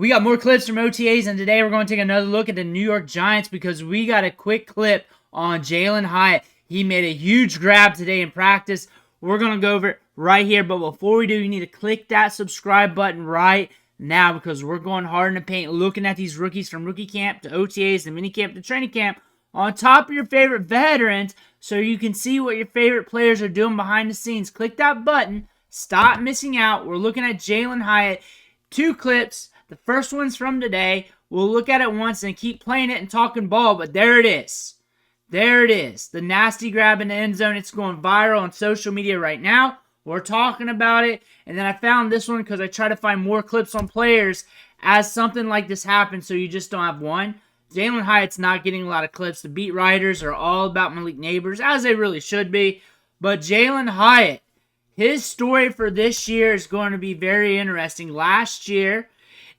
We got more clips from OTAs, and today we're going to take another look at the New York Giants because we got a quick clip on Jalin Hyatt. He made a huge grab today in practice. We're going to go over it right here, but before we do, you need to click that subscribe button right now because we're going hard in the paint looking at these rookies from rookie camp to OTAs to mini camp to training camp on top of your favorite veterans so you can see what your favorite players are doing behind the scenes. Click that button. Stop missing out. We're looking at Jalin Hyatt. 2 clips. The first one's from today. We'll look at it once and keep playing it and talking ball, but there it is. There it is. The nasty grab in the end zone. It's going viral on social media right now. We're talking about it. And then I found this one because I try to find more clips on players as something like this happens so you just don't have one. Jalin Hyatt's not getting a lot of clips. The beat writers are all about Malik Nabers, as they really should be. But Jalin Hyatt, his story for this year is going to be very interesting. Last year,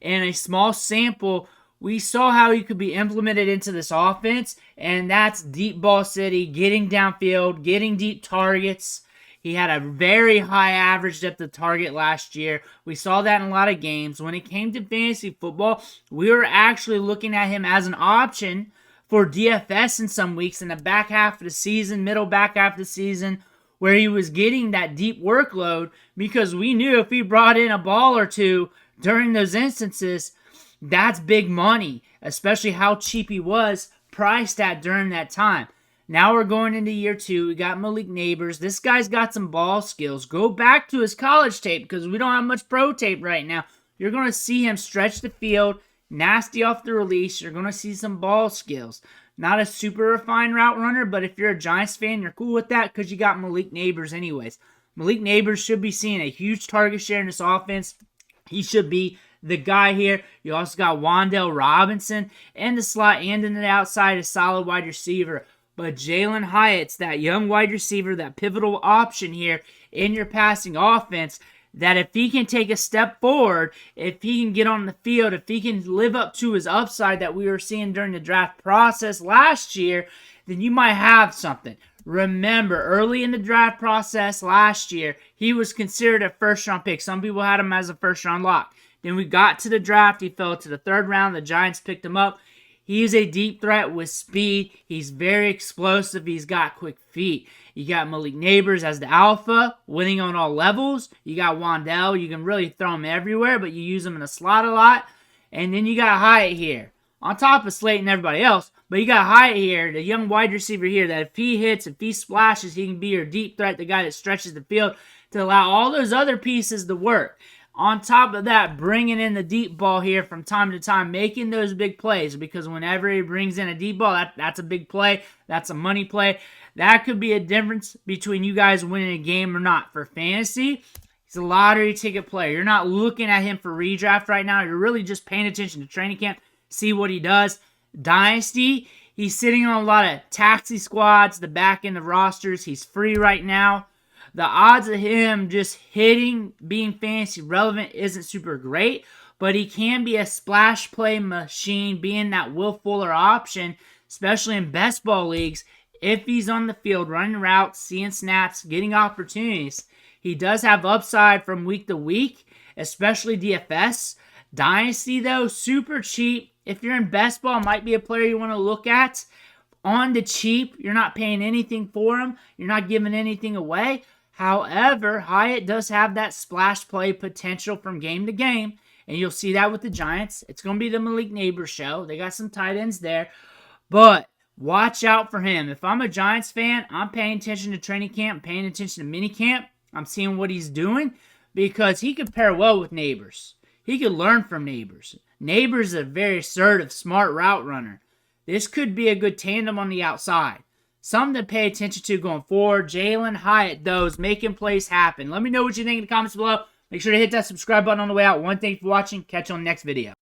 in a small sample, we saw how he could be implemented into this offense, and that's deep ball city, getting downfield, getting deep targets. He had a very high average depth of target last year. We saw that in a lot of games. When it came to fantasy football, we were actually looking at him as an option for DFS in some weeks in the back half of the season, middle back half of the season, where he was getting that deep workload because we knew if he brought in a ball or two during those instances, that's big money, especially how cheap he was priced at during that time. Now we're going into year 2. We got Malik Nabers. This guy's got some ball skills. Go back to his college tape because we don't have much pro tape right now. You're going to see him stretch the field, nasty off the release. You're going to see some ball skills. Not a super refined route runner, but if you're a Giants fan, you're cool with that because you got Malik Nabers anyways. Malik Nabers should be seeing a huge target share in this offense. He should be the guy here. You also got Wan'Dale Robinson in the slot and in the outside, a solid wide receiver. But Jalin Hyatt's that young wide receiver, that pivotal option here in your passing offense, that if he can take a step forward, if he can get on the field, if he can live up to his upside that we were seeing during the draft process last year, then you might have something. Remember, early in the draft process last year, he was considered a first-round pick. Some people had him as a first-round lock. Then we got to the draft. He fell to the 3rd round. The Giants picked him up. He's a deep threat with speed. He's very explosive. He's got quick feet. You got Malik Nabers as the alpha, winning on all levels. You got Wan'Dale. You can really throw him everywhere, but you use him in the slot a lot. And then you got Hyatt here, on top of Slate and everybody else. But you got Hyatt here, the young wide receiver here, that if he hits, if he splashes, he can be your deep threat, the guy that stretches the field to allow all those other pieces to work. On top of that, bringing in the deep ball here from time to time, making those big plays, because whenever he brings in a deep ball, that's a big play. That's a money play. That could be a difference between you guys winning a game or not. For fantasy, he's a lottery ticket player. You're not looking at him for redraft right now. You're really just paying attention to training camp, see what he does. Dynasty, he's sitting on a lot of taxi squads, the back end of rosters. He's free right now. The odds of him just hitting, being fantasy relevant isn't super great, but he can be a splash play machine, being that Will Fuller option, especially in best ball leagues, if he's on the field, running routes, seeing snaps, getting opportunities. He does have upside from week to week, especially DFS. Dynasty, though, super cheap. If you're in best ball, might be a player you want to look at. On the cheap, you're not paying anything for him. You're not giving anything away. However, Hyatt does have that splash play potential from game to game, and you'll see that with the Giants. It's going to be the Malik Nabers show. They got some tight ends there, but watch out for him. If I'm a Giants fan, I'm paying attention to training camp, paying attention to mini camp. I'm seeing what he's doing because he could pair well with Nabers. He could learn from Nabers. Nabers is a very assertive, smart route runner. This could be a good tandem on the outside. Something to pay attention to going forward. Jalin Hyatt, though, is making plays happen. Let me know what you think in the comments below. Make sure to hit that subscribe button on the way out. Thank you for watching. Catch you on the next video.